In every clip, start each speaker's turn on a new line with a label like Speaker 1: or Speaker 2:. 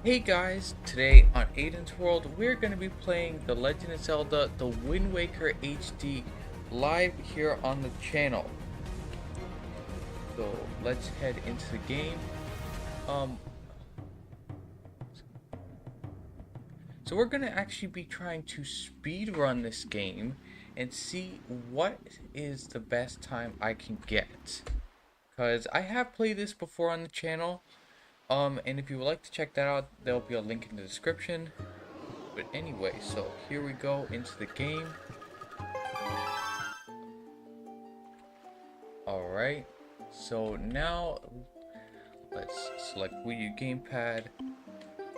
Speaker 1: Hey guys, today on AdensWorld we're going to be playing The Legend of Zelda The Wind Waker HD live here on the channel. So let's head into the game. Um, so we're going to actually be trying to speed run this game and see what is the best time I can get. Because I have played this before on the channel. And if you would like to check that out, there'll be a link in the description. But anyway, so here we go into the game. Alright, so now let's select Wii U gamepad,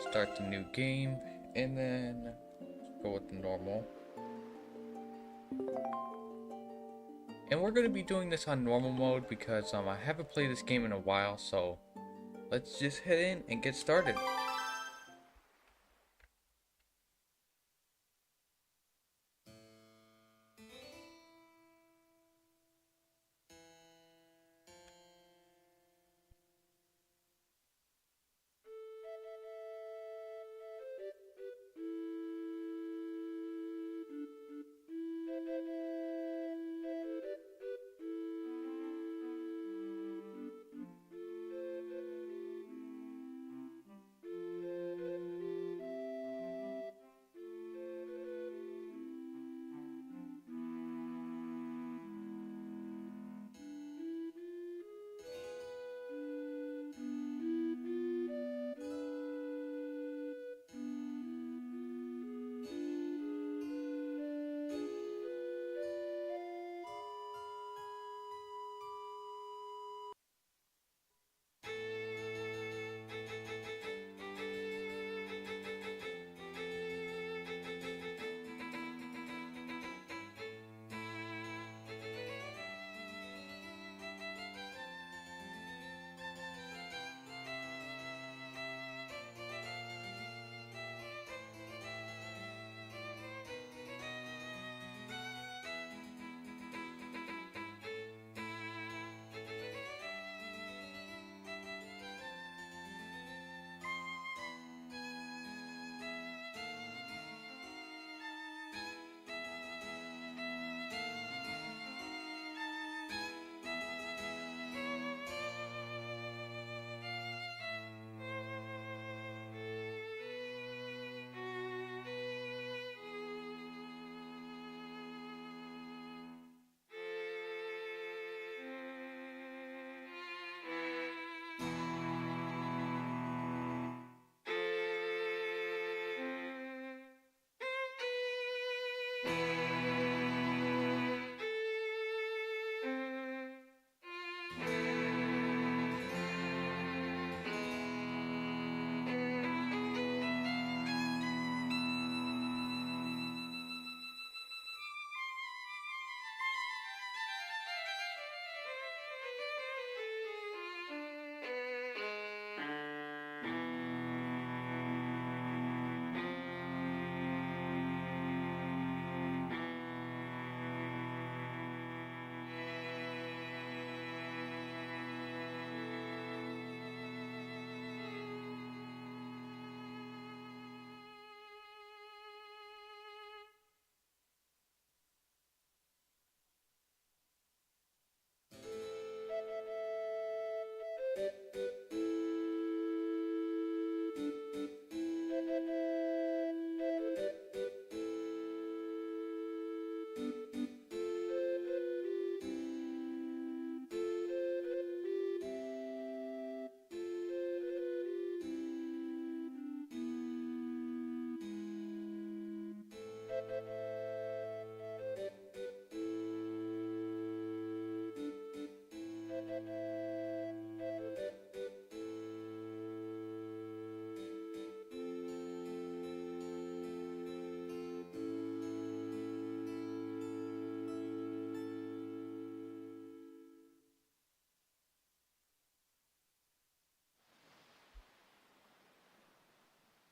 Speaker 1: start the new game, and then go with the normal. And we're going to be doing this on normal mode because I haven't played this game in a while, so let's just head in and get started.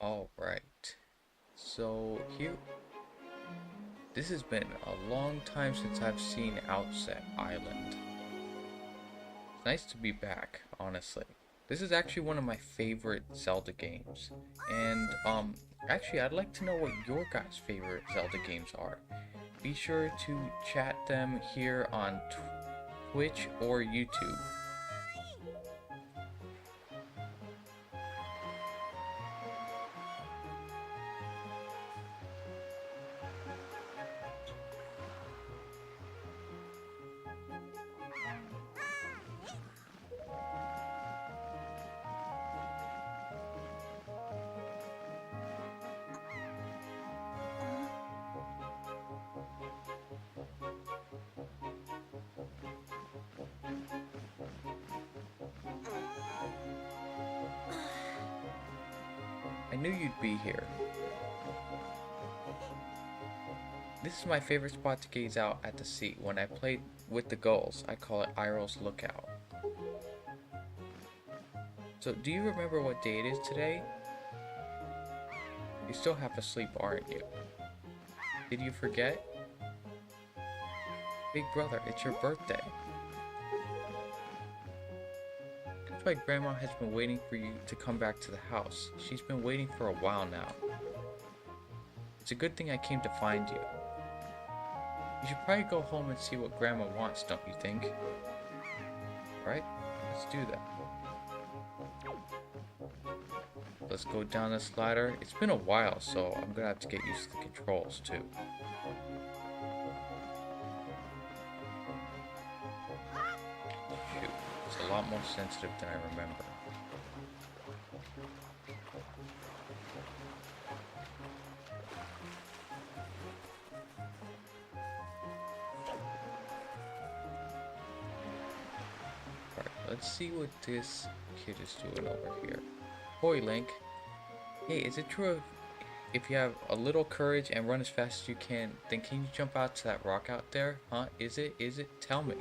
Speaker 1: Alright, so here, this has been a long time since I've seen Outset Island. It's nice to be back, honestly. This is actually one of my favorite Zelda games. And actually I'd like to know what your guys' favorite Zelda games are. Be sure to chat them here on Twitch or YouTube. I knew you'd be here. This is my favorite spot to gaze out at the sea. When I play with the gulls, I call it Iroh's Lookout. So, do you remember what day it is today? You're still half asleep, aren't you? Did you forget? Big brother, it's your birthday. That's why Grandma has been waiting for you to come back to the house. She's been waiting for a while now. It's a good thing I came to find you. You should probably go home and see what Grandma wants, don't you think? Right? Let's do that. Let's go down this ladder. It's been a while, so I'm gonna have to get used to the controls too. Shoot, it's a lot more sensitive than I remember. Alright, let's see what this kid is doing over here. Boy, Link. Hey, is it true if you have a little courage and run as fast as you can, then can you jump out to that rock out there? Huh? Is it? Is it? Tell me.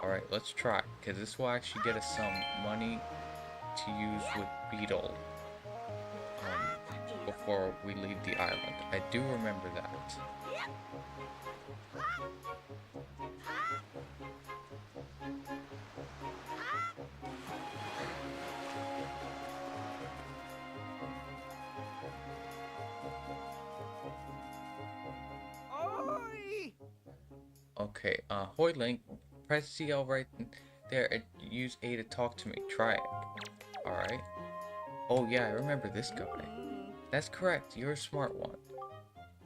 Speaker 1: Alright, let's try, because this will actually get us some money to use with Beetle before we leave the island. I do remember that. Okay, Hoy Link, press CL right there and use A to talk to me. Try it. Alright. Oh yeah, I remember this guy. That's correct, you're a smart one.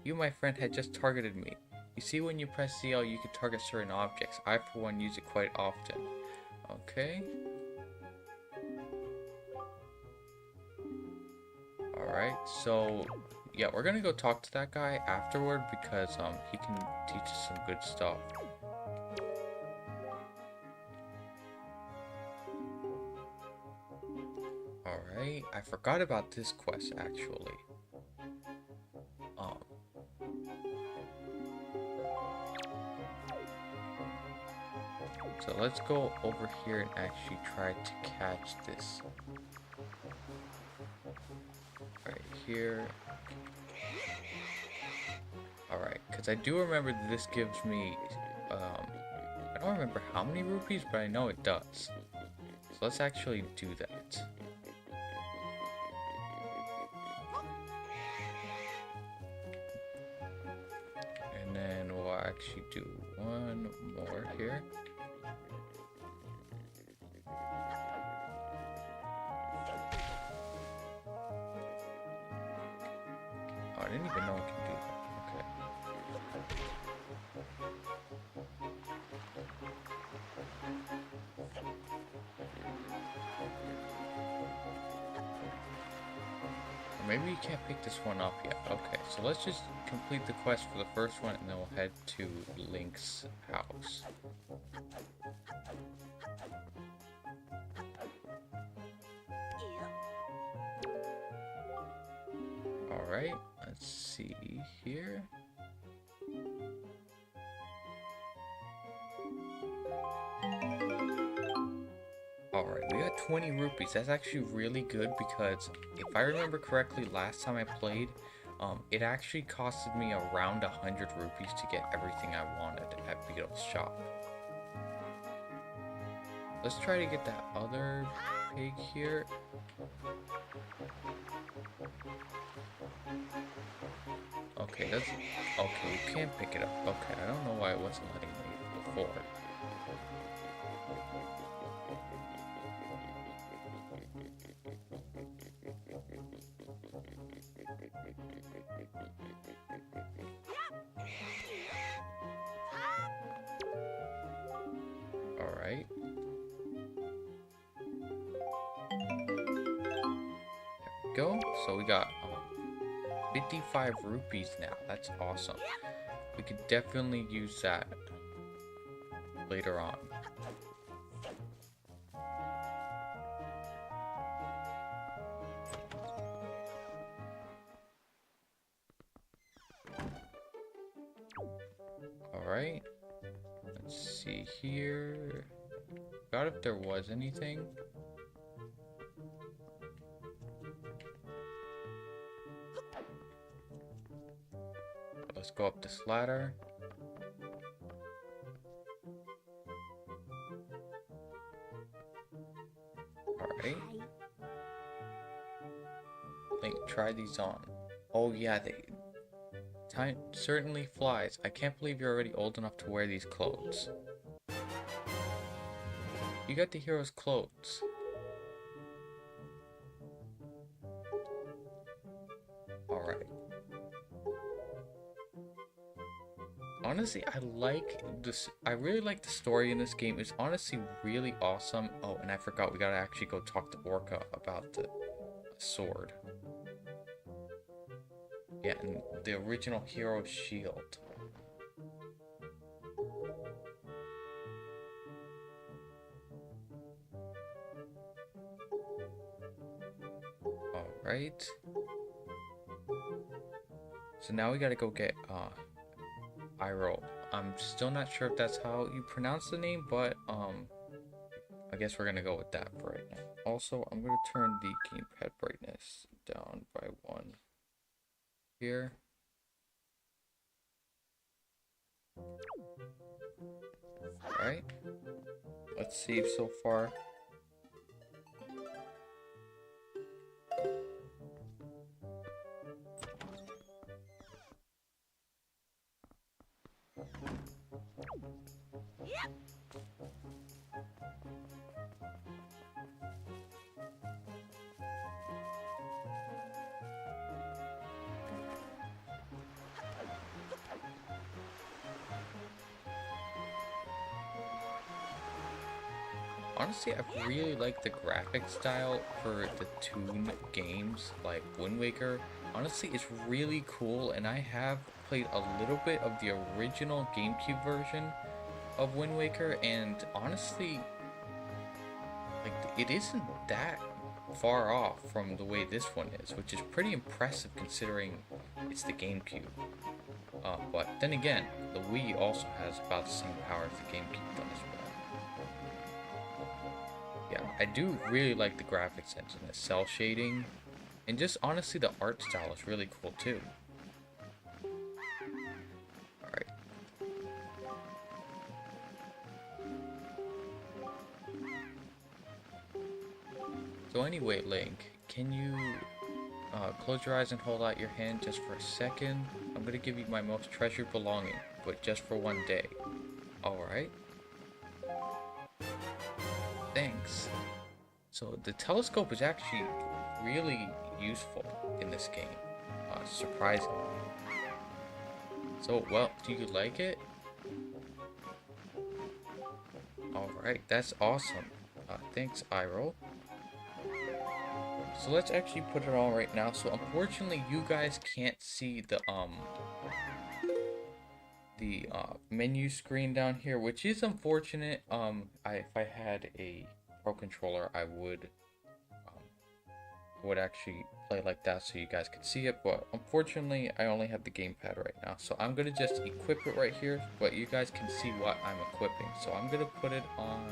Speaker 1: You, my friend, had just targeted me. You see, when you press CL, you can target certain objects. I, for one, use it quite often. Okay. Alright, so yeah, we're gonna go talk to that guy afterward because he can teach us some good stuff. Alright, I forgot about this quest actually. So let's go over here and actually try to catch this. Right here. Alright, because I do remember that this gives me, I don't remember how many rupees, but I know it does. So let's actually do that. And then we'll actually do one more here. Oh, I didn't even know I could do that. Okay. Or maybe you can't pick this one up yet. Okay, so let's just complete the quest for the first one and then we'll head to Link's house. Alright, let's see here. Alright, we got 20 rupees. That's actually really good because if I remember correctly, last time I played, it actually costed me around 100 rupees to get everything I wanted at Beetle's shop. Let's try to get that other pig here. Okay, that's... Okay, you can't pick it up. Okay, I don't know why it wasn't letting me before. Alright. There we go. So we got 55 rupees now. That's awesome. We could definitely use that later on. Alright. Let's see here. Forgot if there was anything. Let's go up this ladder. Alright. Link, try these on. Oh yeah, time certainly flies. I can't believe you're already old enough to wear these clothes. You got the hero's clothes. Alright. Honestly, I really like the story in this game. It's honestly really awesome. Oh, and I forgot, we gotta actually go talk to Orca about the sword. Yeah, and the original hero's shield. Alright. So now we gotta go get Iroh. I'm still not sure if that's how you pronounce the name, but I guess we're gonna go with that for right now. Also, I'm gonna turn the gamepad brightness down by 1 here. Alright. Let's save so far. Honestly, I really like the graphic style for the Toon games, like Wind Waker. Honestly, it's really cool, and I have played a little bit of the original GameCube version of Wind Waker, and honestly, like, it isn't that far off from the way this one is, which is pretty impressive considering it's the GameCube. But then again, the Wii also has about the same power as the GameCube does. Yeah, I do really like the graphics engine, the cell shading, and just honestly the art style is really cool too. Alright. So anyway, Link, can you close your eyes and hold out your hand just for a second? I'm gonna give you my most treasured belonging, but just for one day. Alright. Thanks. So the telescope is actually really useful in this game. Surprising. So, well, do you like it? Alright, that's awesome. Thanks, Iroh. So let's actually put it on right now. So unfortunately, you guys can't see the menu screen down here, which is unfortunate. If I had a Pro controller, I would actually play like that so you guys could see it, but unfortunately I only have the gamepad right now, so I'm gonna just equip it right here, but you guys can see what I'm equipping. So I'm gonna put it on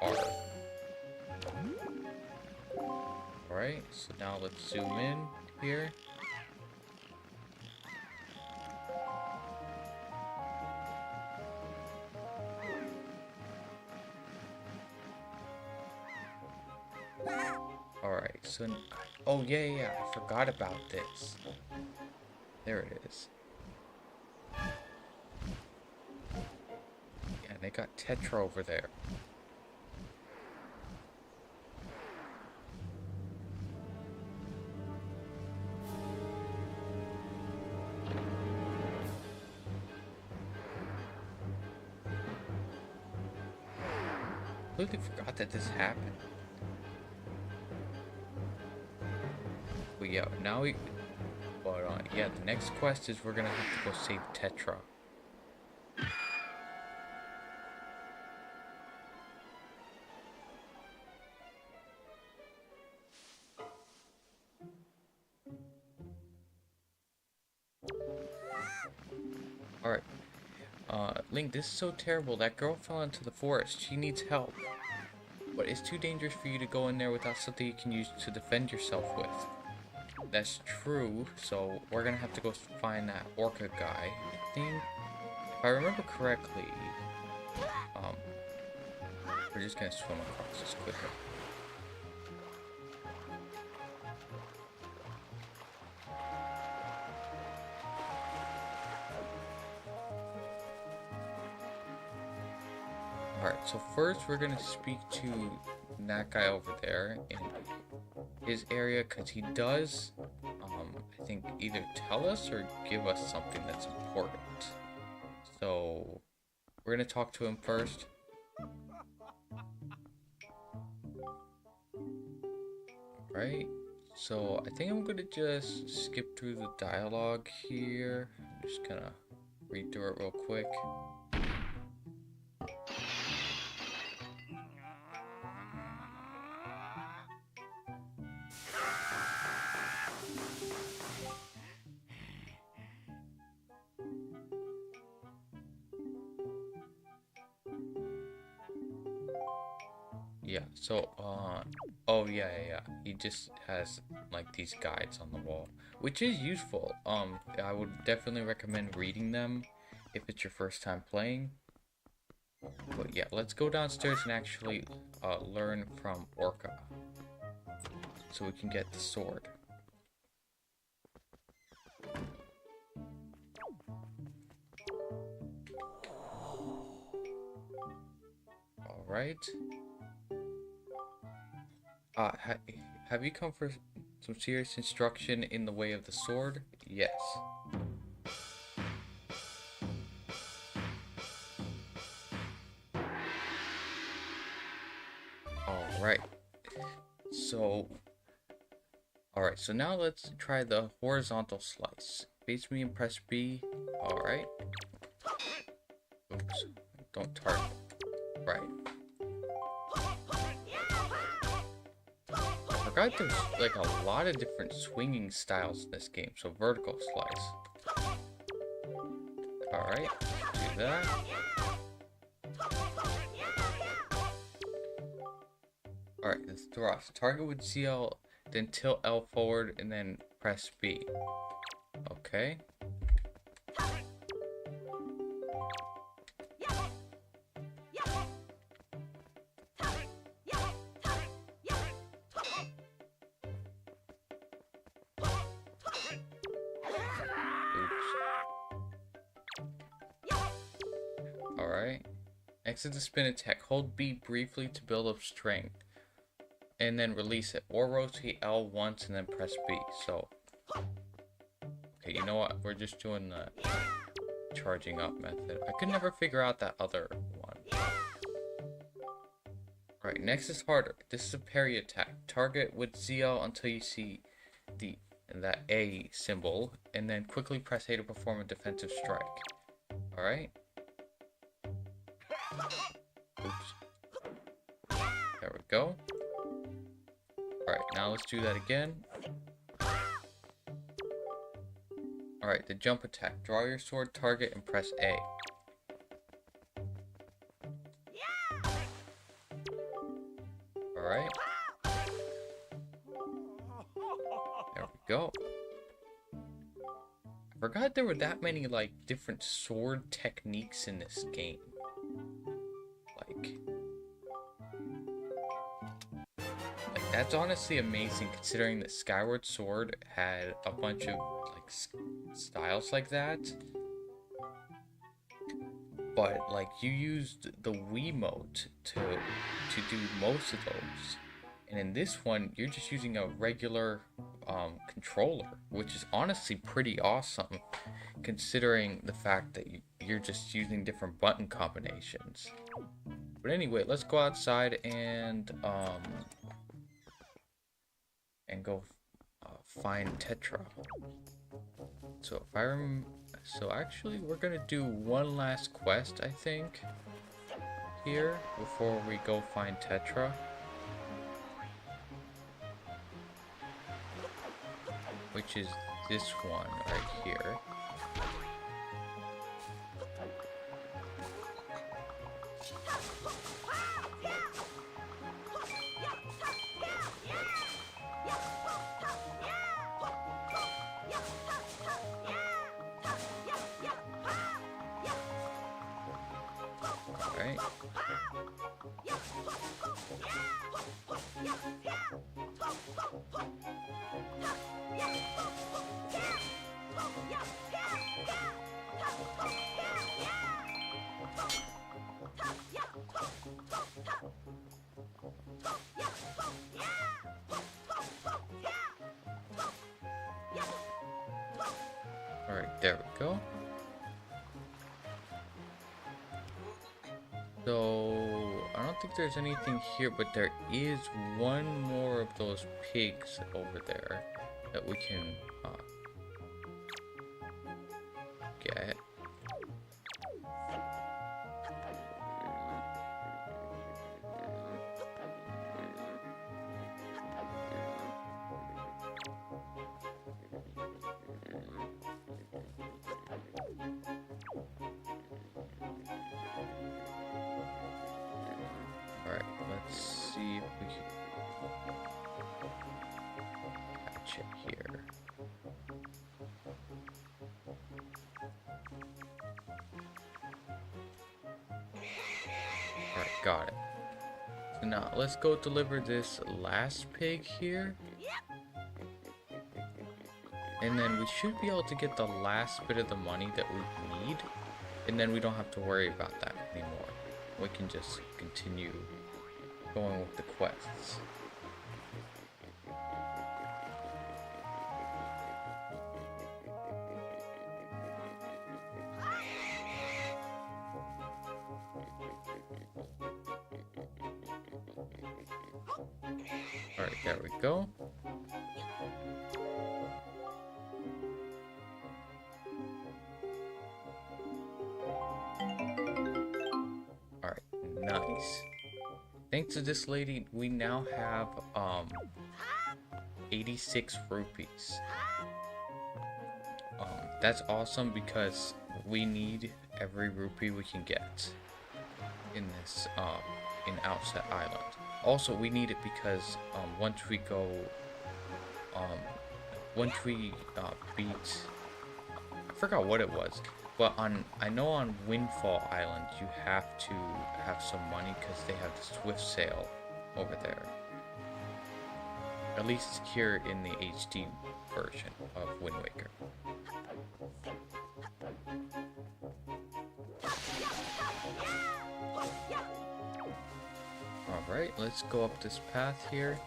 Speaker 1: R. Alright, so now let's zoom in here. so... Oh, yeah, I forgot about this. There it is. Yeah, they got Tetra over there. Completely forgot that this happened. But yeah, now we... But yeah, the next quest is we're gonna have to go save Tetra. Alright. Link, this is so terrible. That girl fell into the forest. She needs help. But it's too dangerous for you to go in there without something you can use to defend yourself with. That's true, so we're gonna have to go find that orca guy. I think, if I remember correctly, we're just gonna swim across this quicker. Alright, so first we're gonna speak to that guy over there in his area, because he does, I think, either tell us or give us something that's important. So, we're gonna talk to him first. Right, so I think I'm gonna just skip through the dialogue here. I'm just gonna read through it real quick. Yeah, so, oh yeah, he just has, like, these guides on the wall, which is useful. I would definitely recommend reading them if it's your first time playing. But yeah, let's go downstairs and actually, learn from Orca, so we can get the sword. Alright. Have you come for some serious instruction in the way of the sword? Yes. Alright. So now let's try the horizontal slice. Face me and press B. Alright. Oops. Don't target. Right. I forgot there's like a lot of different swinging styles in this game. So vertical slice. Alright. Do that. Alright, the thrust. Target with CL, then tilt L forward, and then press B. Okay. Alright. Exit the spin attack. Hold B briefly to build up strength. And then release it. Or rotate L once and then press B. So. Okay, you know what? We're just doing the charging up method. I could never figure out that other one. Alright, next is harder. This is a parry attack. Target with ZL until you see that A symbol. And then quickly press A to perform a defensive strike. Alright. Oops. There we go. Alright, now let's do that again. Alright, the jump attack. Draw your sword, target, and press A. Alright. There we go. I forgot there were that many, like, different sword techniques in this game. Like That's honestly amazing considering that Skyward Sword had a bunch of like styles like that. But like you used the Wiimote to do most of those. And in this one, you're just using a regular controller, which is honestly pretty awesome considering the fact that you're just using different button combinations. But anyway, let's go outside and go find Tetra. So if I so actually we're gonna do one last quest, I think, here before we go find Tetra. Which is this one right here. Alright. Alright, there we go. So, I don't think there's anything here, but there is one more of those pigs over there that we can get. Alright, let's see if we can catch it here. Alright, got it. So now let's go deliver this last pig here. And then we should be able to get the last bit of the money that we need. And then we don't have to worry about that anymore. We can just continue going with the quests. Alright, there we go. Alright, nice. Thanks to this lady, we now have 86 rupees. That's awesome because we need every rupee we can get in this in Outset Island. Also, we need it because once we go beat, I forgot what it was, but I know on Windfall Island you have to have some money because they have the Swift Sail over there. At least here in the HD version of Wind Waker. Alright, let's go up this path here.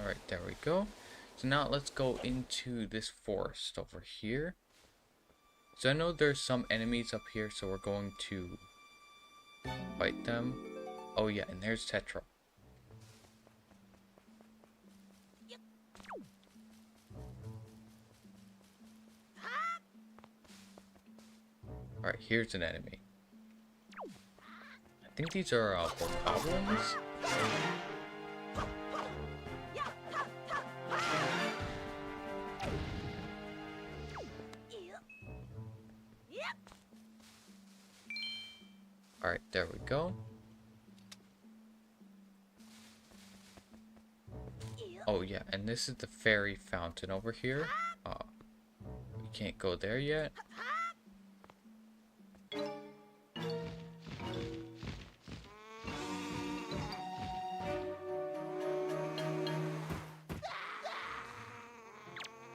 Speaker 1: Alright, there we go. So now let's go into this forest over here. So I know there's some enemies up here, so we're going to fight them. Oh yeah, and there's Tetra. Alright, here's an enemy. I think these are goblins. Alright, there we go. Oh yeah, and this is the fairy fountain over here. We can't go there yet.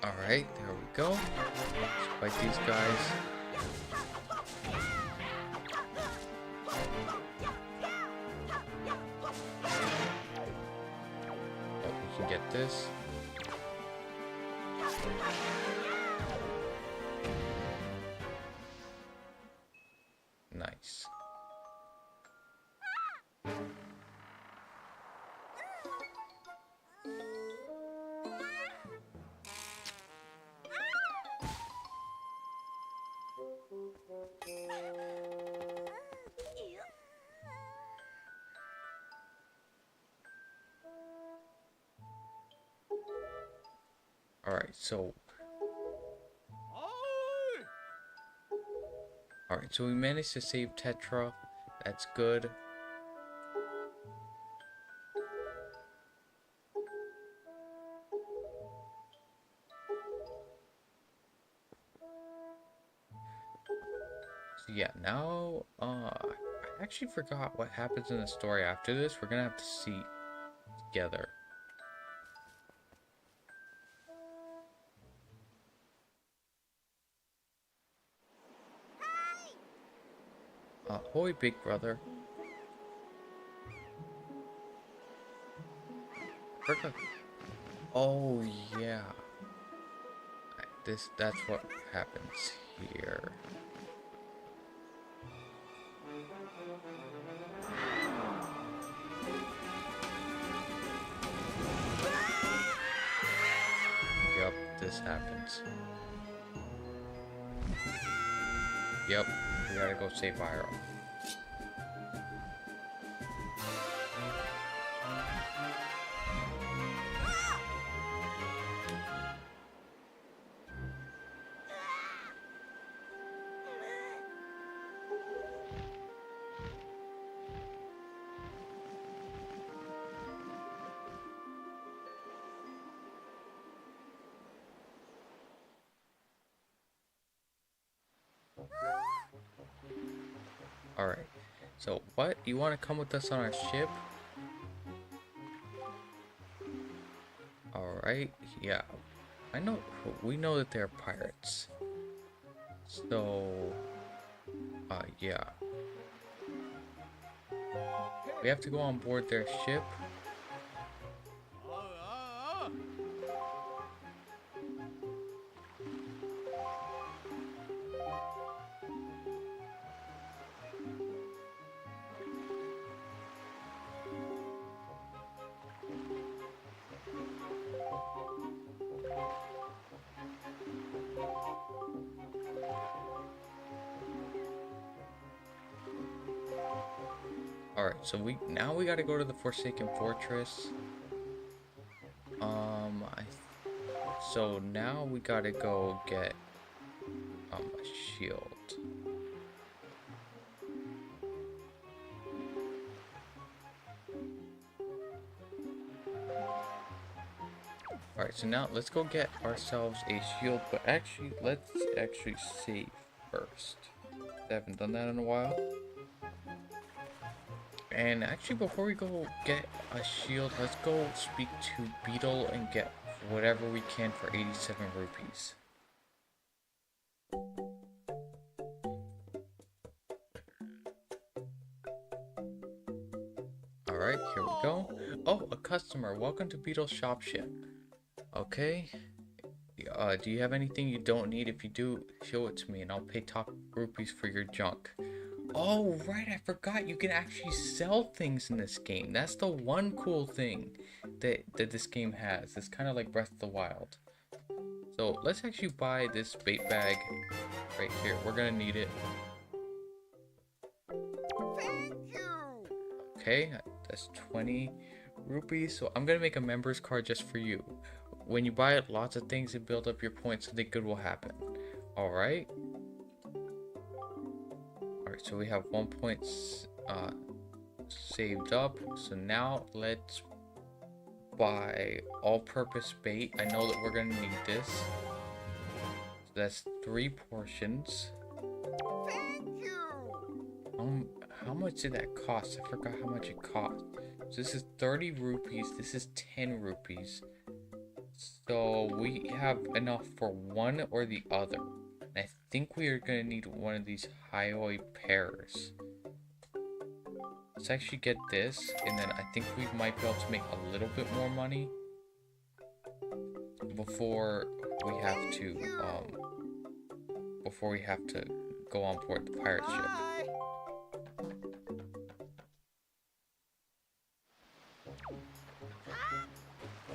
Speaker 1: Alright, there we go. Let's fight these guys. Oh, we can get this. Nice. Alright, so we managed to save Tetra. That's good. So yeah, now I actually forgot what happens in the story after this. We're gonna have to see together. Ahoy, big brother. Oh yeah. That's what happens here. Yep, this happens. Yep, we gotta go save Pyro. Alright, so what? You want to come with us on our ship? Alright, yeah. We know that they're pirates. So, yeah. We have to go on board their ship. Alright, so we gotta go to the Forsaken Fortress. So now we gotta go get a shield. Alright, so now let's go get ourselves a shield, but actually let's save first. I haven't done that in a while. And actually, before we go get a shield, let's go speak to Beetle and get whatever we can for 87 rupees. Alright, here we go. Oh, a customer. Welcome to Beetle's shop ship. Okay. Do you have anything you don't need? If you do, show it to me and I'll pay top rupees for your junk. Oh, right, I forgot you can actually sell things in this game. That's the one cool thing that this game has. It's kind of like Breath of the Wild. So let's actually buy this bait bag right here. We're gonna need it.
Speaker 2: Thank you.
Speaker 1: Okay, that's 20 rupees. So I'm gonna make a member's card just for you. When you buy it, lots of things and build up your points, something good will happen. Alright. Alright, so we have 1 point uh, saved up. So now let's buy all-purpose bait. I know that we're gonna need this. So that's 3 portions.
Speaker 2: Thank you.
Speaker 1: How much did that cost? I forgot how much it cost. So this is 30 rupees. This is 10 rupees. So we have enough for one or the other. And I think we are gonna need one of these highway pears. Let's actually get this, and then I think we might be able to make a little bit more money before we have to go on board the pirate ship.
Speaker 2: Bye.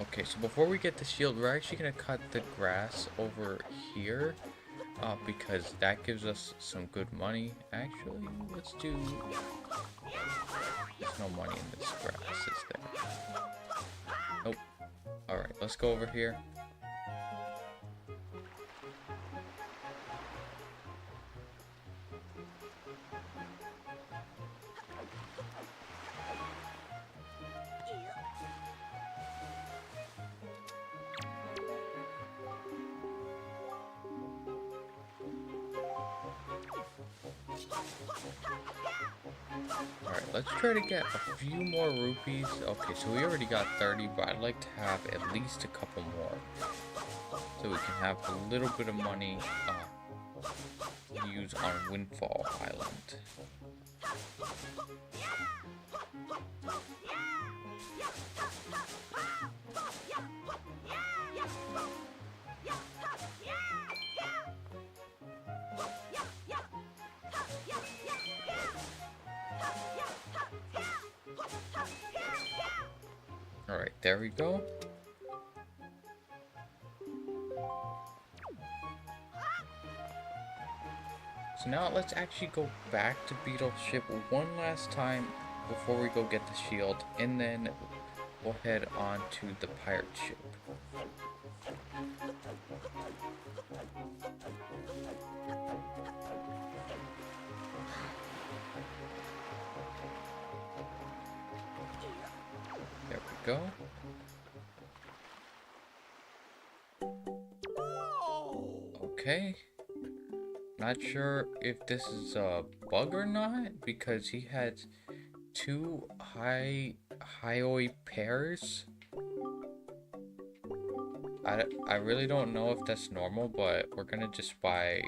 Speaker 1: Okay, so before we get the shield, we're actually gonna cut the grass over here, because that gives us some good money. Actually, let's do. There's no money in this grass, is there? Nope. All right, let's go over here. Alright, let's try to get a few more rupees. Okay, so we already got 30, but I'd like to have at least a couple more. So we can have a little bit of money to use on Windfall Island. Alright, there we go. So now let's actually go back to Beetle's ship one last time before we go get the shield, and then we'll head on to the pirate ship. There we go. Okay. Not sure if this is a bug or not, because he had 2 highway pears. I really don't know if that's normal, but we're gonna just buy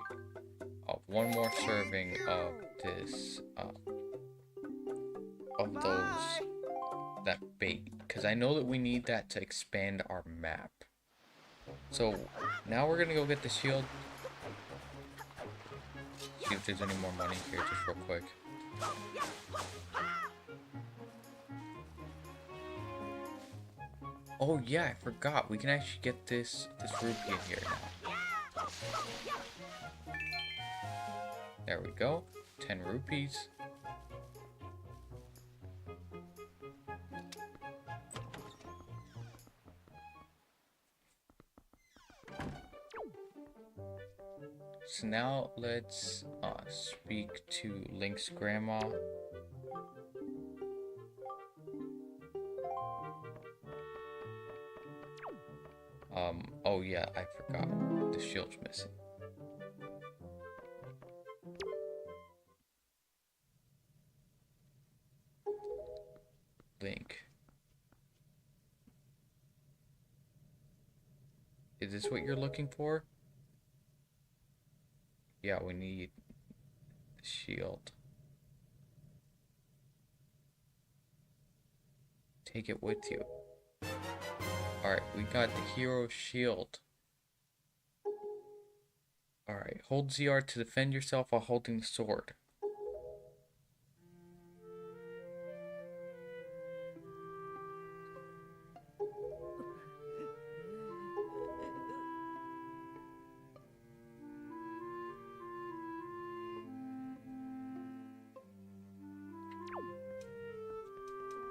Speaker 1: one more serving of this that bait, because I know that we need that to expand our map. So now we're gonna go get the shield. See if there's any more money here, just real quick. Oh yeah, I forgot. We can actually get this rupee in here now. There we go. 10 rupees. So now let's speak to Link's grandma. Oh yeah, I forgot. The shield's missing. Link. Is this what you're looking for? Yeah, we need the shield. Take it with you. Alright, we got the hero shield. Alright, hold ZR to defend yourself while holding the sword.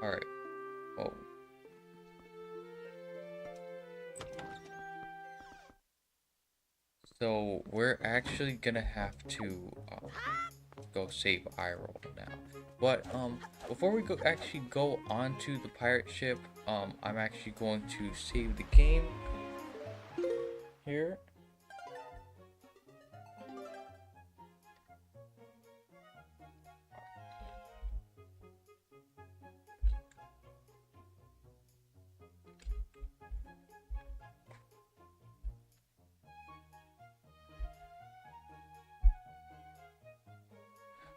Speaker 1: Alright. Whoa. So we're actually gonna have to go save Iroh now. But before we actually go onto the pirate ship, I'm actually going to save the game here.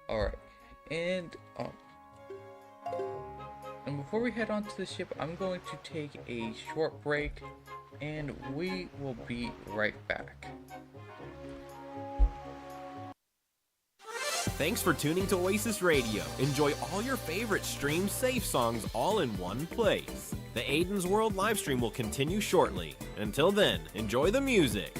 Speaker 1: Alright, and before we head onto the ship, I'm going to take a short break, and we will be right back.
Speaker 3: Thanks for tuning to Oasis Radio. Enjoy all your favorite stream safe songs all in one place. The AdensWorld livestream will continue shortly. Until then, enjoy the music.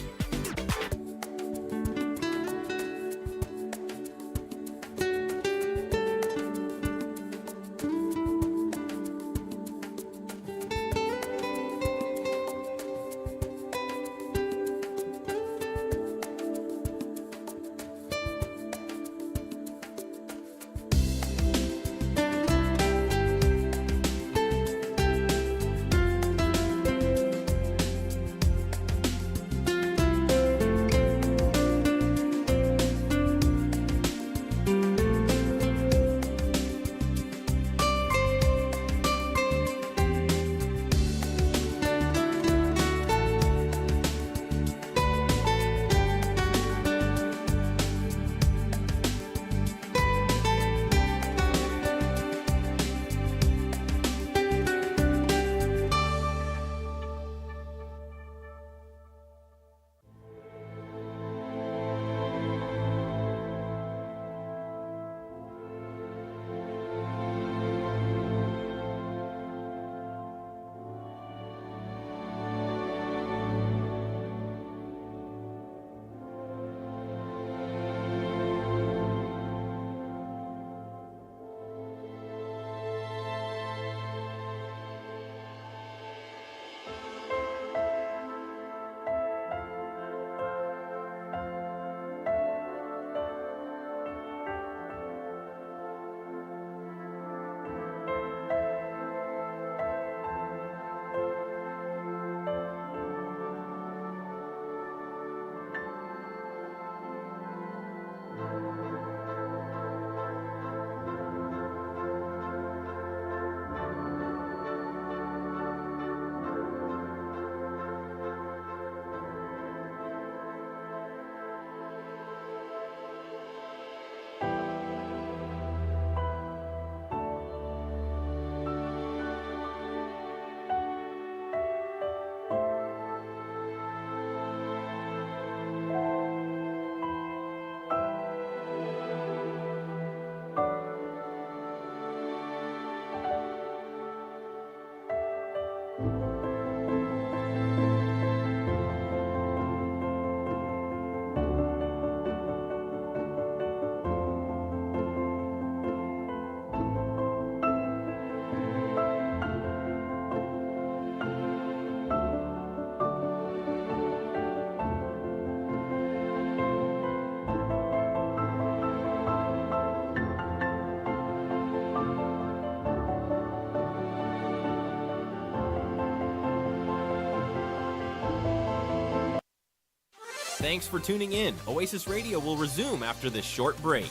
Speaker 3: Thanks for tuning in. Oasis Radio will resume after this short break.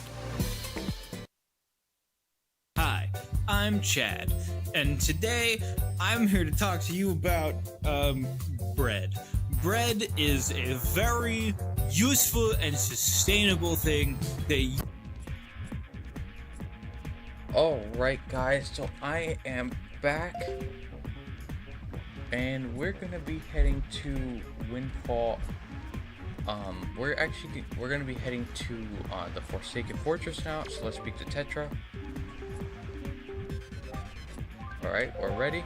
Speaker 4: Hi, I'm Chad, and today I'm here to talk to you about bread. Bread is a very useful and sustainable thing that
Speaker 1: Alright guys, so I am back, and we're gonna be heading to Windfall. We're gonna be heading to the Forsaken Fortress now, so let's speak to Tetra. Alright, we're ready.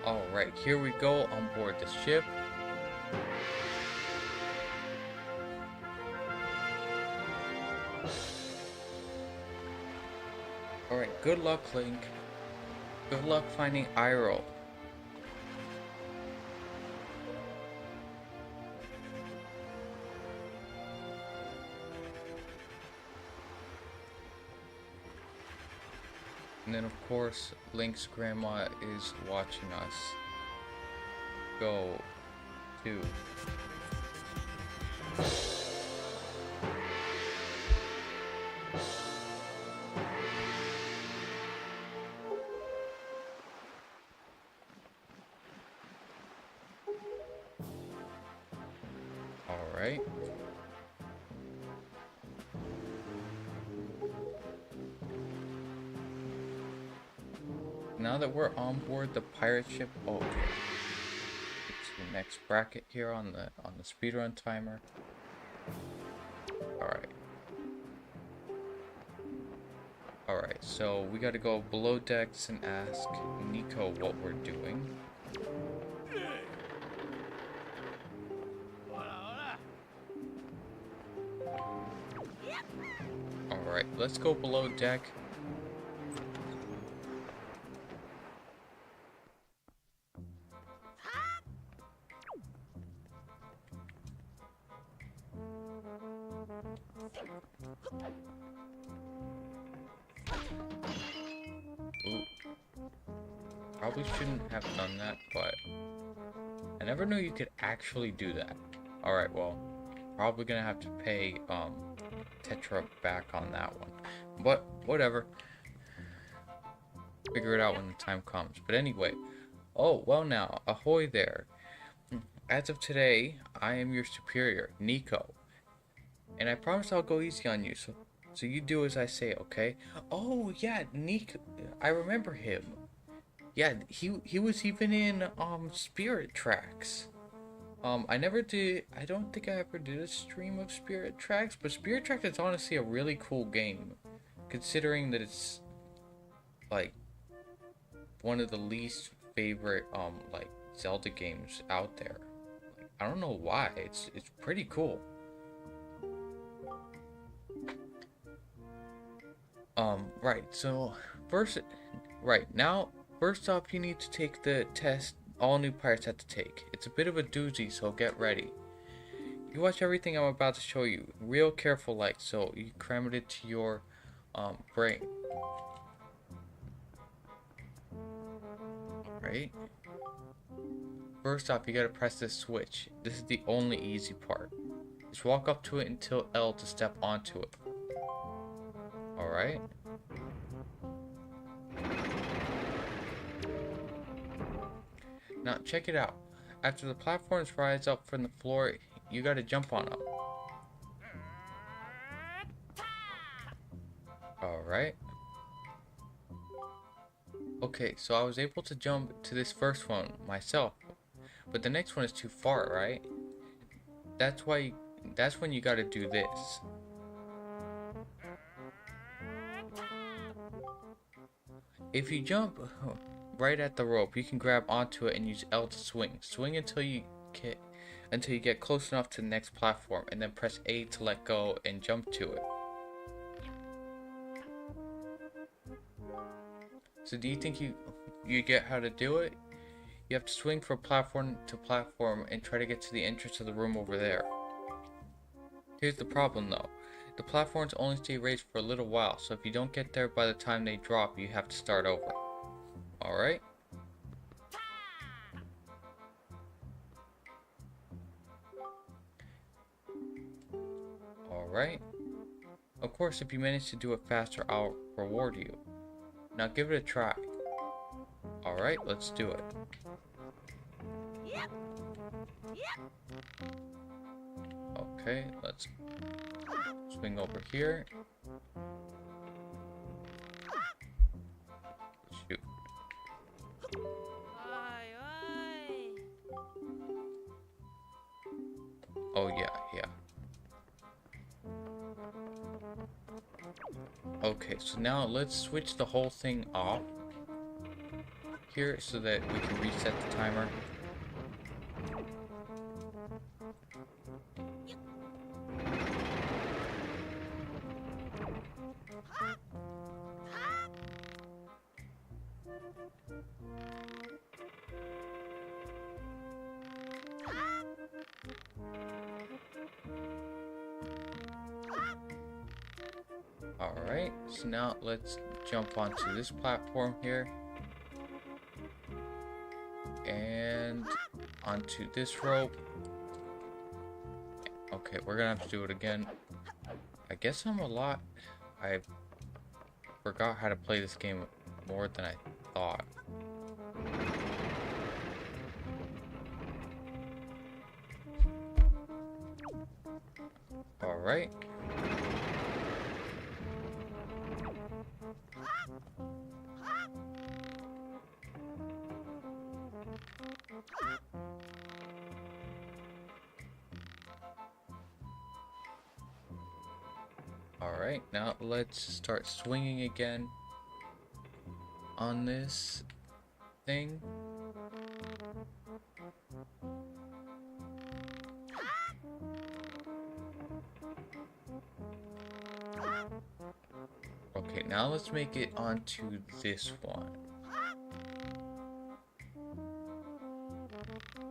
Speaker 1: Alright, here we go on board the ship. Alright, good luck, Link. Good luck finding Iroh. And then, of course, Link's grandma is watching us go to. Alright. Now that we're on board the pirate ship, okay. It's the next bracket here on the speedrun timer. Alright. Alright, so we gotta go below decks and ask Nico what we're doing. Alright, let's go below deck. Ooh. Probably shouldn't have done that, but I never knew you could actually do that. Alright, well, probably gonna have to pay Tetra back on that one. But whatever. Figure it out when the time comes. But anyway. Oh, well now, ahoy there. As of today, I am your superior, Nico. And I promise I'll go easy on you, so you do as I say, okay? Oh, yeah, Nico. I remember him. Yeah, he was even in, Spirit Tracks. I never did, I don't think I ever did a stream of Spirit Tracks, but Spirit Tracks is honestly a really cool game. Considering that it's, like, one of the least favorite, like, Zelda games out there. Like, I don't know why, it's pretty cool. Right, so, first off, you need to take the test all new pirates have to take. It's a bit of a doozy, so get ready. You watch everything I'm about to show you, real careful like, so you cram it into your, brain. Right? First off, you gotta press this switch. This is the only easy part. Just walk up to it until L to step onto it. Alright? Now check it out. After the platforms rise up from the floor, you gotta jump on them. Alright. Okay, so I was able to jump to this first one myself. But the next one is too far, right? That's when you gotta do this. If you jump right at the rope, you can grab onto it and use L to swing. Swing until you get close enough to the next platform, and then press A to let go and jump to it. So do you think you get how to do it? You have to swing from platform to platform and try to get to the entrance of the room over there. Here's the problem though. The platforms only stay raised for a little while, so if you don't get there by the time they drop, you have to start over. Alright? Alright? Of course, if you manage to do it faster, I'll reward you. Now give it a try. Alright, let's do it. Okay, let's swing over here. Shoot. Oh yeah. Okay, so now let's switch the whole thing off here so that we can reset the timer. Alright, so now let's jump onto this platform here. And onto this rope. Okay, we're gonna have to do it again. I guess I forgot how to play this game more than I thought. Alright. Alright, now let's start swinging again on this thing. Okay, now let's make it onto this one.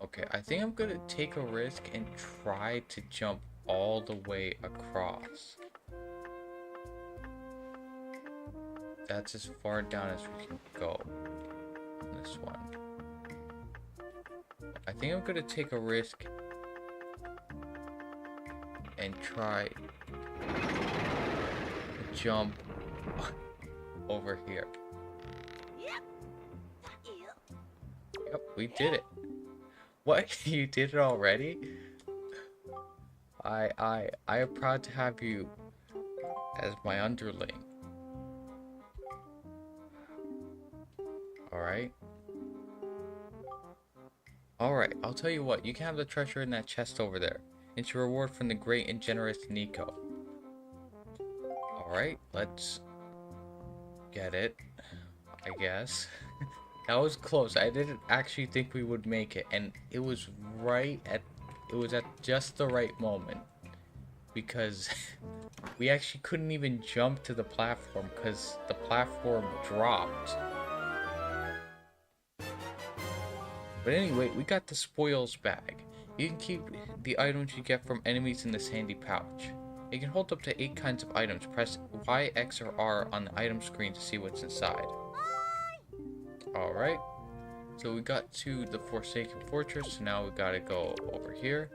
Speaker 1: Okay, I think I'm gonna take a risk and try to jump all the way across. That's as far down as we can go on this one. I think I'm gonna take a risk and try to jump over here. Yep, we did it. What? You did it already? I am proud to have you as my underling. Alright. Alright, I'll tell you what, you can have the treasure in that chest over there. It's a reward from the great and generous Nico. Alright, let's get it, I guess. That was close. I didn't actually think we would make it, and it was at just the right moment. Because we actually couldn't even jump to the platform because the platform dropped. But anyway, we got the spoils bag. You can keep the items you get from enemies in this handy pouch. You can hold up to 8 kinds of items. Press Y, X, or R on the item screen to see what's inside. Alright. So we got to the Forsaken Fortress, so now we gotta go over here.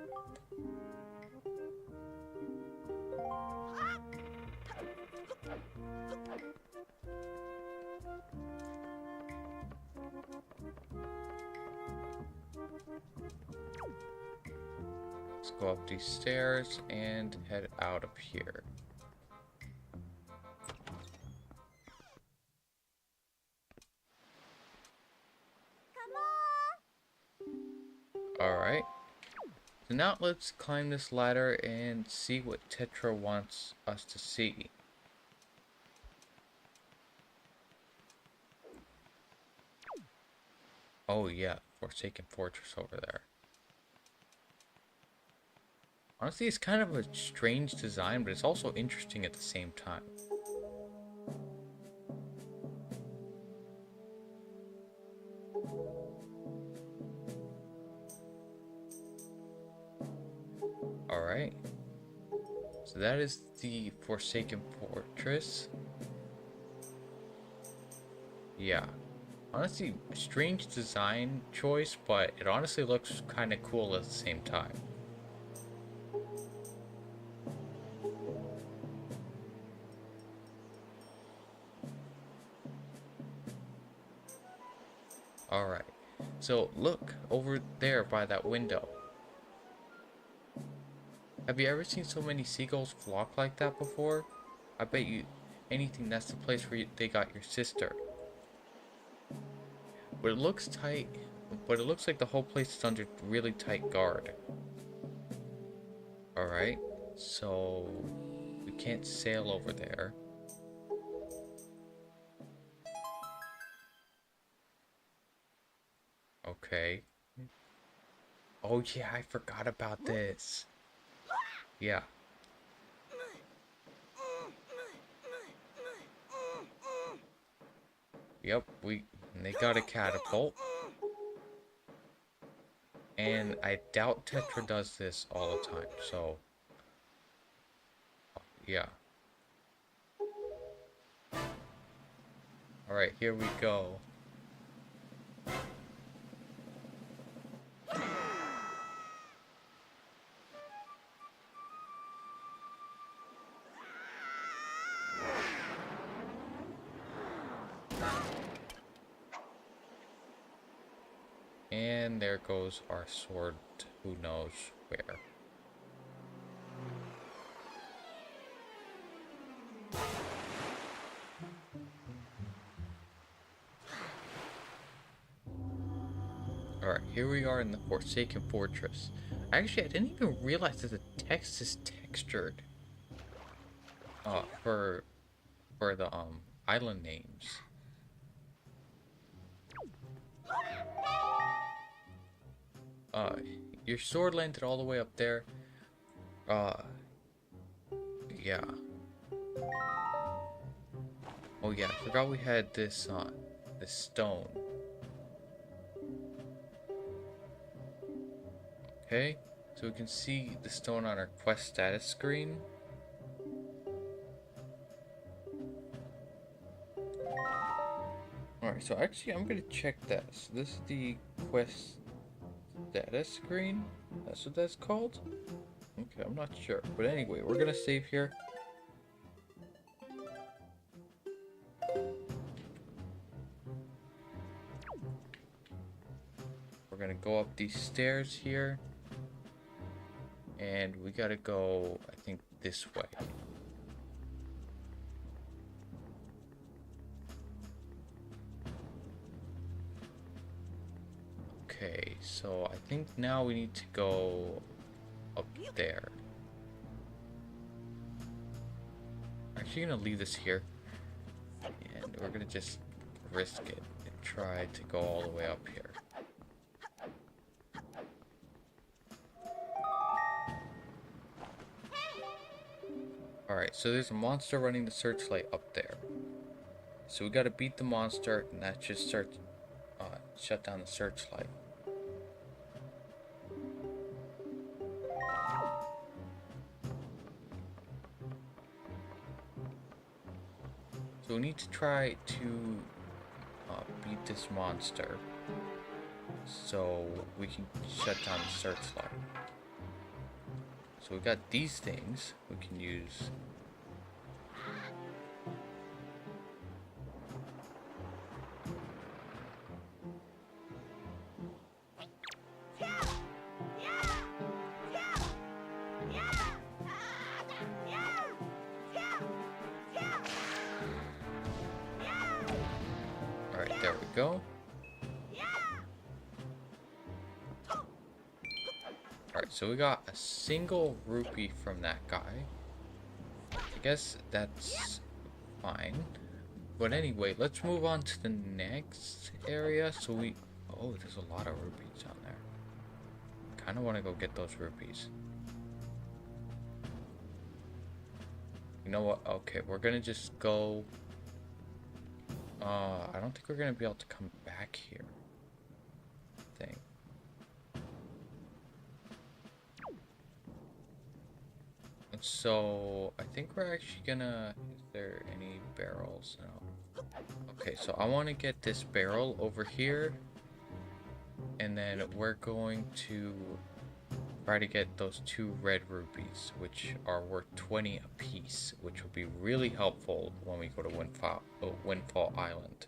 Speaker 1: Let's go up these stairs and head out of here. Alright. So now let's climb this ladder and see what Tetra wants us to see. Oh yeah, Forsaken Fortress over there. Honestly, it's kind of a strange design, but it's also interesting at the same time. Alright. So that is the Forsaken Fortress. Yeah. Honestly, strange design choice, but it honestly looks kind of cool at the same time. Alright, so look over there by that window. Have you ever seen so many seagulls flock like that before? I bet you anything that's the place where they got your sister. But it looks tight, but it looks like the whole place is under really tight guard. Alright, so we can't sail over there. Okay. Oh yeah, I forgot about this. Yeah. Yep, they got a catapult. And I doubt Tetra does this all the time, so yeah. Alright, here we go. And there goes our sword, who knows where. Alright, here we are in the Forsaken Fortress. Actually, I didn't even realize that the text is textured. For the island names. Your sword landed all the way up there. Yeah. Oh yeah, I forgot we had this stone. Okay, so we can see the stone on our quest status screen. Alright, so actually I'm gonna check that. So this is the quest status screen? That's what that's called? Okay, I'm not sure. But anyway, we're gonna save here. We're gonna go up these stairs here. And we gotta go, I think, this way. Okay, so I think now we need to go up there. I'm actually gonna leave this here. And we're gonna just risk it and try to go all the way up here. Alright, so there's a monster running the searchlight up there. So we gotta beat the monster, and that should start shut down the searchlight. So we need to try to beat this monster so we can shut down the searchlight. So we got these things we can use. Alright, there we go. Alright, so we got a single rupee from that guy. I guess that's fine. But anyway, let's move on to the next area. So we... Oh, there's a lot of rupees down there. Kind of want to go get those rupees. You know what? Okay, we're gonna just go... I don't think we're gonna be able to come back here. I think. So, I think we're actually gonna... Is there any barrels? No. Okay, so I want to get this barrel over here. And then we're going to try to get those 2 red rupees, which are worth 20 apiece, which will be really helpful when we go to Windfall Island.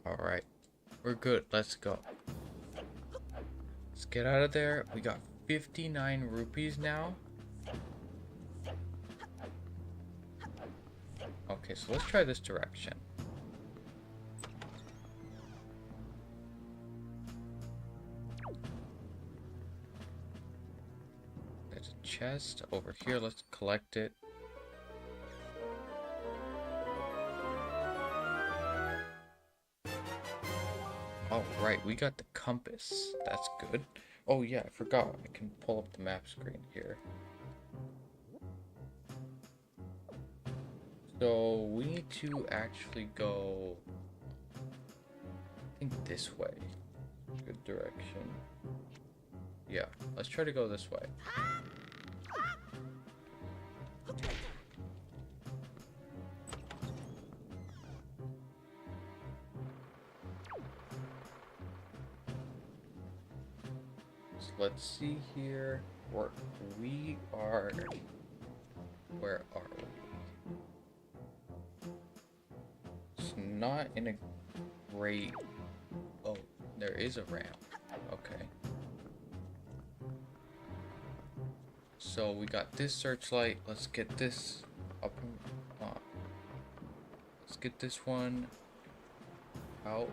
Speaker 1: Alright, we're good. Let's go. Let's get out of there. We got 59 rupees now. Okay, so let's try this direction. There's a chest over here. Let's collect it. All right, we got the compass. That's good. Oh yeah, I forgot. I can pull up the map screen here. So we need to actually go, I think this way. Good direction. Yeah, let's try to go this way. So let's see here. Where we are. Where are we? It's not in a great. Oh, there is a ramp. Okay. So we got this searchlight. Let's get this up. Let's get this one out.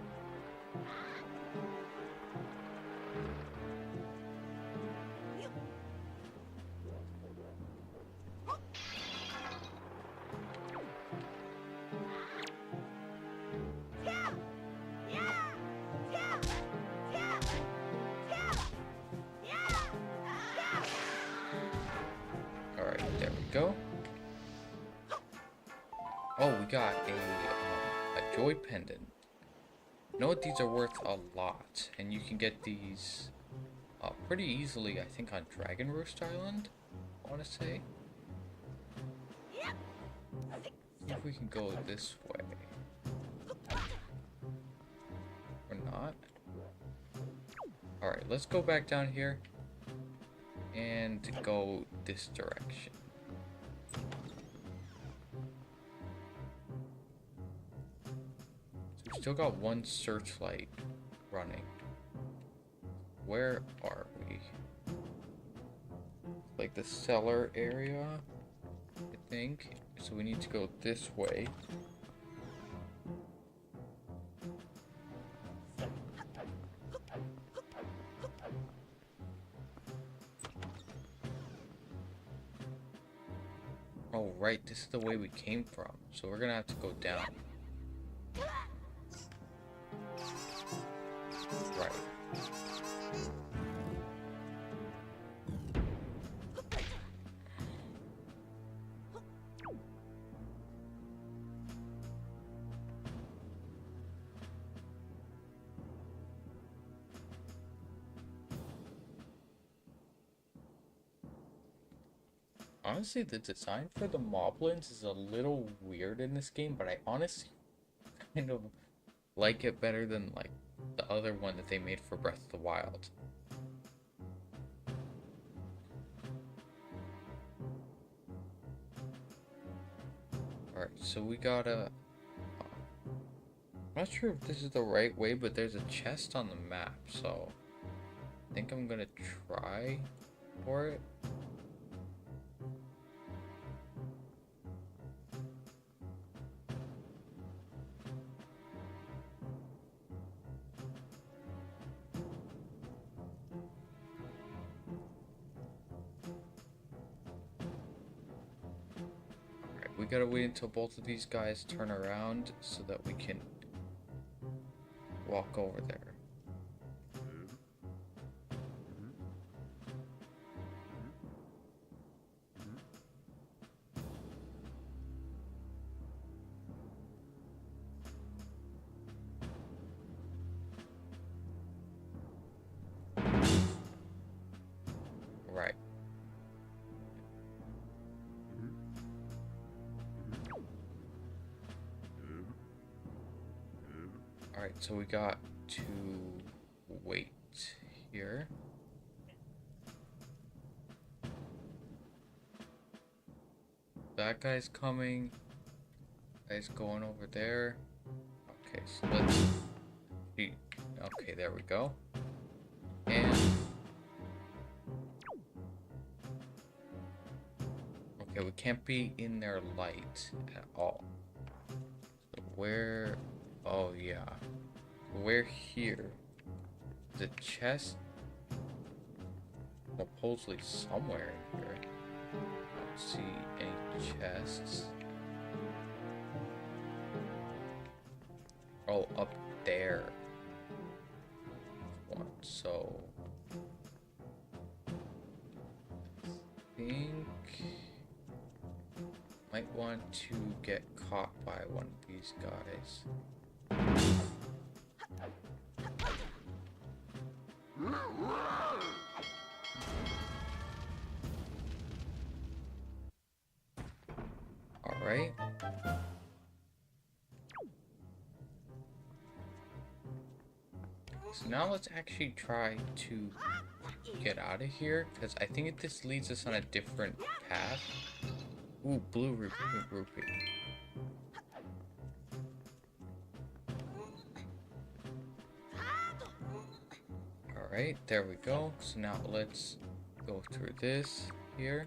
Speaker 1: Alright, there we go. Oh, we got a joy pendant. You know what? These are worth a lot, and you can get these pretty easily, I think, on Dragon Roost Island, I want to say. See if we can go this way. Or not. Alright, let's go back down here and go this direction. So we still got one searchlight running. Where are we? Like the cellar area, I think. So we need to go this way. Oh, right, this is the way we came from. So we're gonna have to go down. Right. Honestly, the design for the moblins is a little weird in this game, but I honestly kind of like it better than like the other one that they made for Breath of the Wild. Alright, so we gotta... I'm not sure if this is the right way, but there's a chest on the map, so I think I'm gonna try for it. We gotta wait until both of these guys turn around so that we can walk over there. Right. Alright, so we got to wait here. That guy's coming. Guy's going over there. Okay, so let's see. Okay, there we go. And okay, we can't be in their light at all. So where? Oh yeah, we're here. The chest supposedly somewhere in here. I don't see any chests. Oh, up there. So I think might want to get caught by one of these guys. All right. So now let's actually try to get out of here, because I think this leads us on a different path. Ooh, blue rupee. Alright, there we go. So now let's go through this here.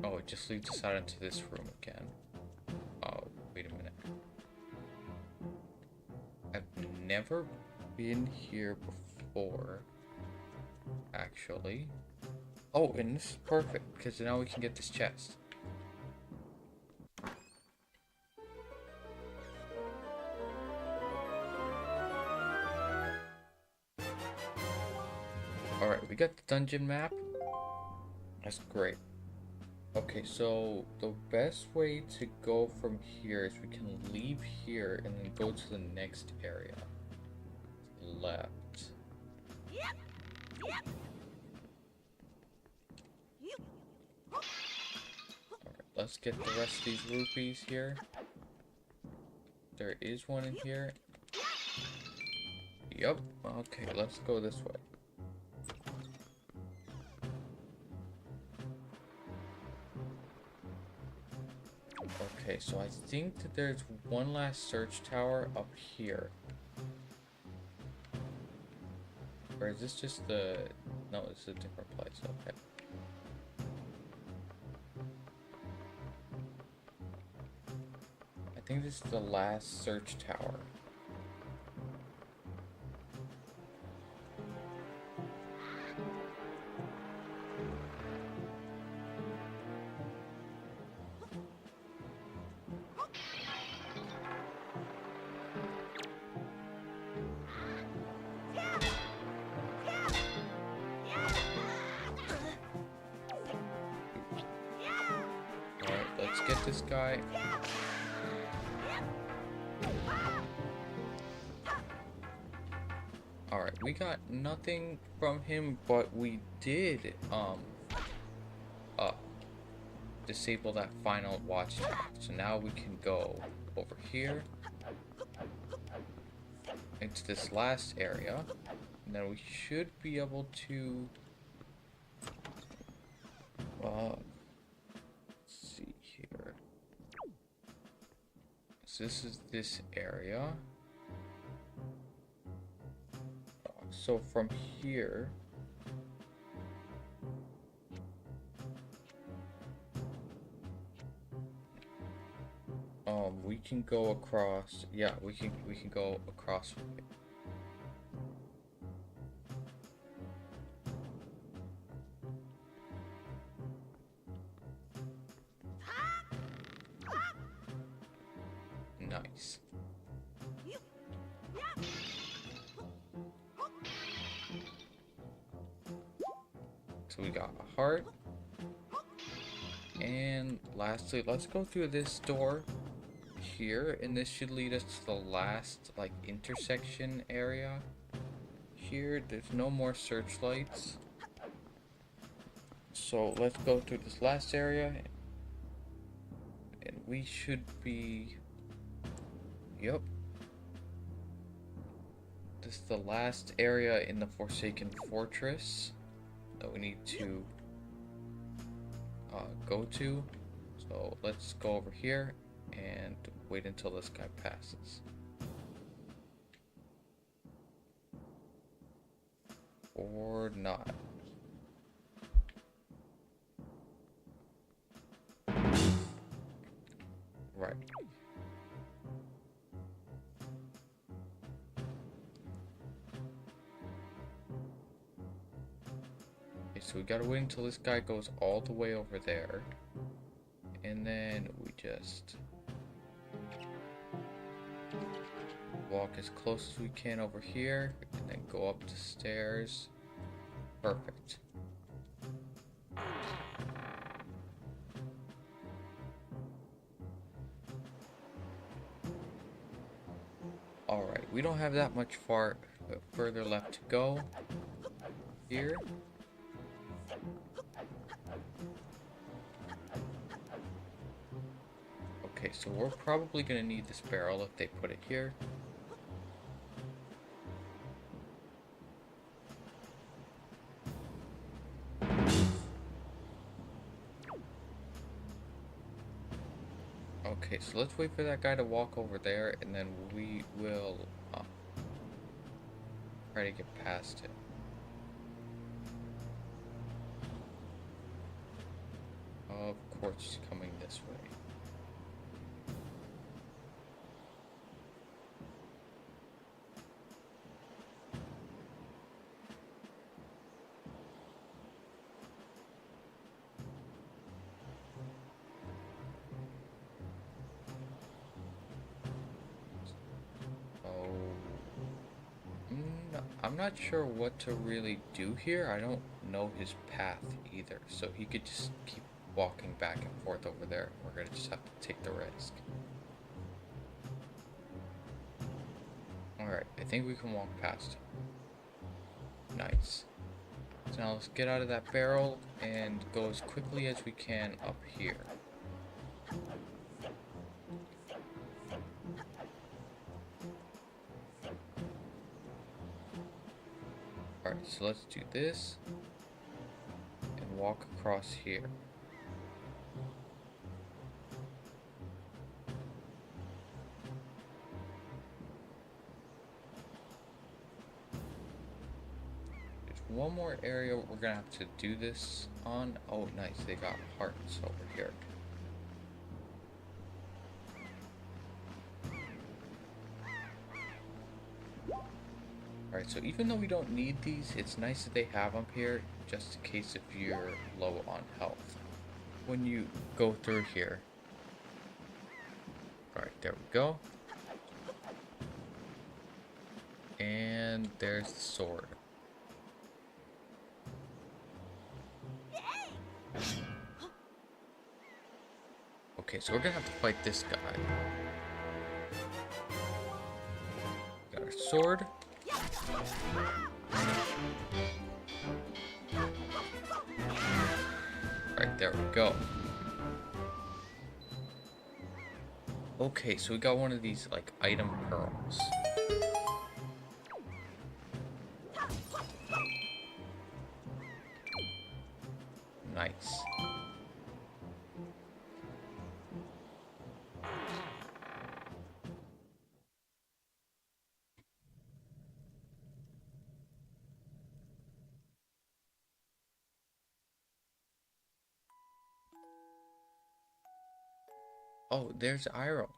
Speaker 1: Oh, it just leads us out into this room again. Oh, wait a minute. I've never been here before, actually. Oh, and this is perfect, because now we can get this chest. Alright, we got the dungeon map. That's great. Okay, so the best way to go from here is we can leave here and then go to the next area. Left. Alright, let's get the rest of these rupees here. There is one in here. Yup. Okay, let's go this way. Okay, so I think that there's one last search tower up here. Or is this just the... No, this is a different place. Okay. I think this is the last search tower. Get this guy. Alright, we got nothing from him, but we did disable that final watchtower. So now we can go over here into this last area, and then we should be able to so this is this area. So from here, we can go across. Yeah, we can go across from here. Nice. So we got a heart. And lastly, let's go through this door here, and this should lead us to the last like intersection area. Here, there's no more searchlights. So let's go through this last area, and we should be... Yep. This is the last area in the Forsaken Fortress that we need to go to. So let's go over here and wait until this guy passes. Or not. Right. Okay, so we gotta wait until this guy goes all the way over there. And then we just walk as close as we can over here, and then go up the stairs. Perfect. Alright, we don't have that much further left to go here. Okay, so we're probably gonna need this barrel if they put it here. Okay, so let's wait for that guy to walk over there, and then we will try to get past it. Of course, he's coming this way. I'm not sure what to really do here. I don't know his path either, so he could just keep walking back and forth over there. We're gonna just have to take the risk. Alright, I think we can walk past him. Nice. So now let's get out of that barrel and go as quickly as we can up here. Alright, so let's do this and walk across here. There's one more area we're gonna have to do this on. Oh, nice, they got hearts over here. Alright, so even though we don't need these, it's nice that they have them here, just in case if you're low on health when you go through here. Alright, there we go. And there's the sword. Okay, so we're gonna have to fight this guy. Got our sword. Right, there we go. Okay, so we got one of these, like, item pearls. Nice. Oh, there's Iroh.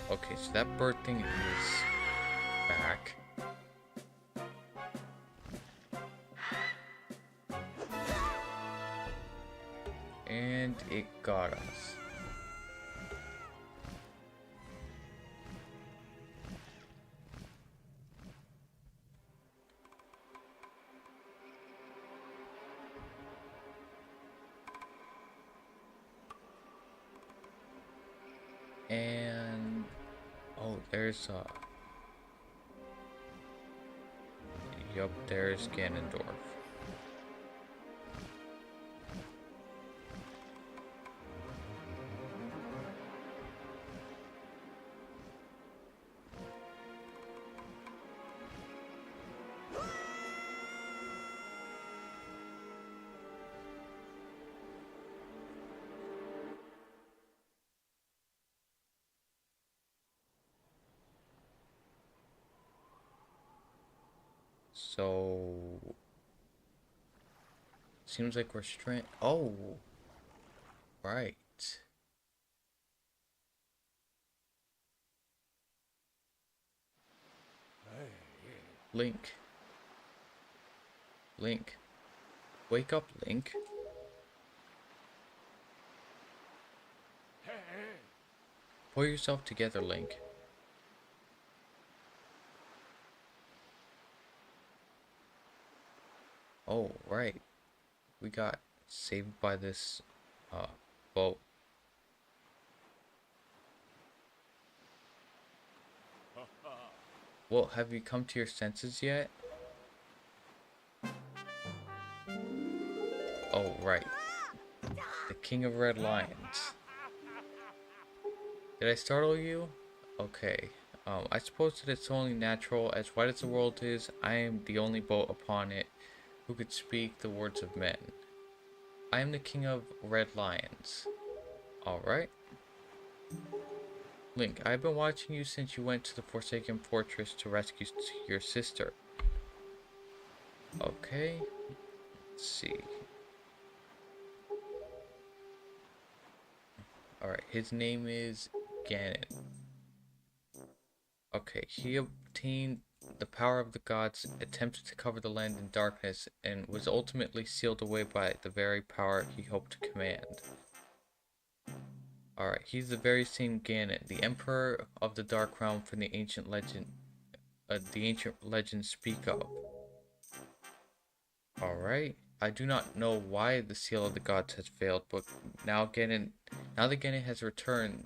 Speaker 1: Okay, so that bird thing is back. And it got us. And oh, there's yup, there's Ganondorf. So seems like we're Oh, right. Link. Link. Wake up, Link. Pull yourself together, Link. Oh, right. We got saved by this boat. Well, have you come to your senses yet? Oh, right. The King of Red Lions. Did I startle you? Okay. I suppose that it's only natural. As wide as the world is, I am the only boat upon it who could speak the words of men. I am the King of Red Lions. Alright. Link, I've been watching you since you went to the Forsaken Fortress to rescue your sister. Okay. Let's see. Alright, his name is Ganon. Okay, he obtained the power of the gods, attempted to cover the land in darkness, and was ultimately sealed away by the very power he hoped to command. Alright, he's the very same Ganon, the Emperor of the Dark Realm from the ancient legends speak of. Alright, I do not know why the seal of the gods has failed, but now that Ganon has returned,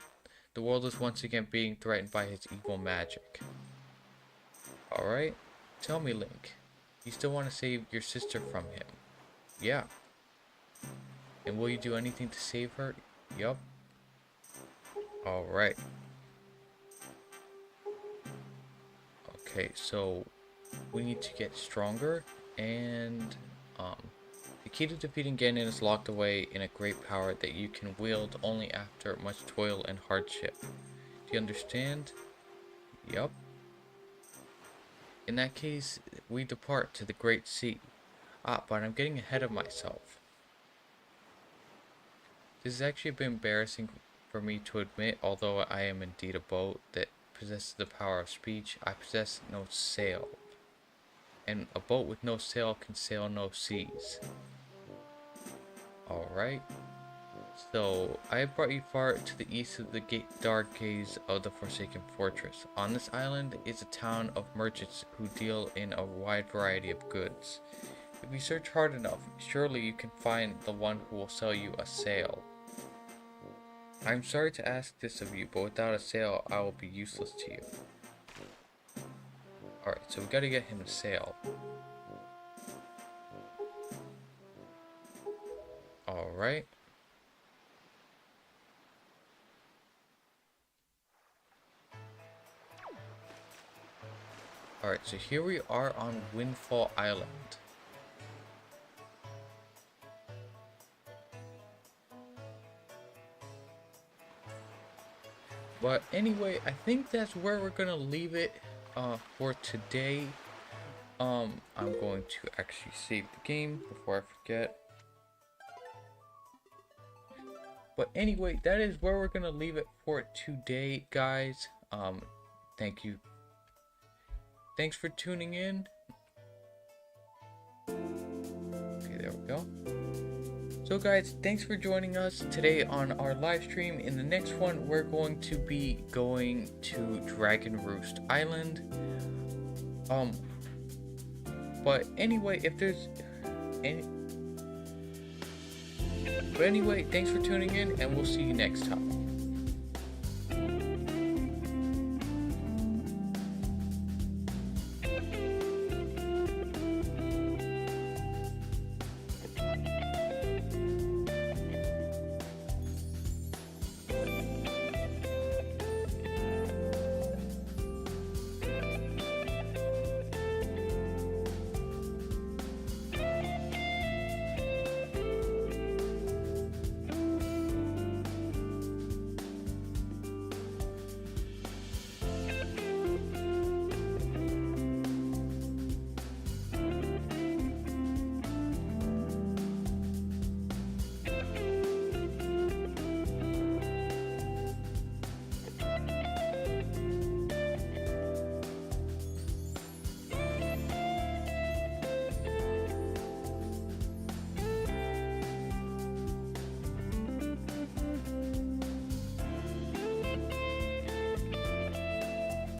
Speaker 1: the world is once again being threatened by his evil magic. Alright, tell me, Link, you still want to save your sister from him? Yeah. And will you do anything to save her? Yup. Alright. Okay, so we need to get stronger, and the key to defeating Ganon is locked away in a great power that you can wield only after much toil and hardship. Do you understand? Yup. In that case, we depart to the Great Sea. Ah, but I'm getting ahead of myself. This is actually a bit embarrassing for me to admit, although I am indeed a boat that possesses the power of speech. I possess no sail. And a boat with no sail can sail no seas. Alright. So, I have brought you far to the east of the dark gaze of the Forsaken Fortress. On this island is a town of merchants who deal in a wide variety of goods. If you search hard enough, surely you can find the one who will sell you a sail. I'm sorry to ask this of you, but without a sail, I will be useless to you. Alright, so we gotta get him a sail. Alright. Alright, so here we are on Windfall Island. But anyway, I think that's where we're gonna leave it for today. I'm going to actually save the game before I forget. But anyway, that is where we're gonna leave it for today, guys. Thank you. Thanks for tuning in. Okay, there we go. So guys, thanks for joining us today on our live stream. In the next one, we're going to be going to Dragon Roost Island. But anyway, if there's any... But anyway, thanks for tuning in, and we'll see you next time.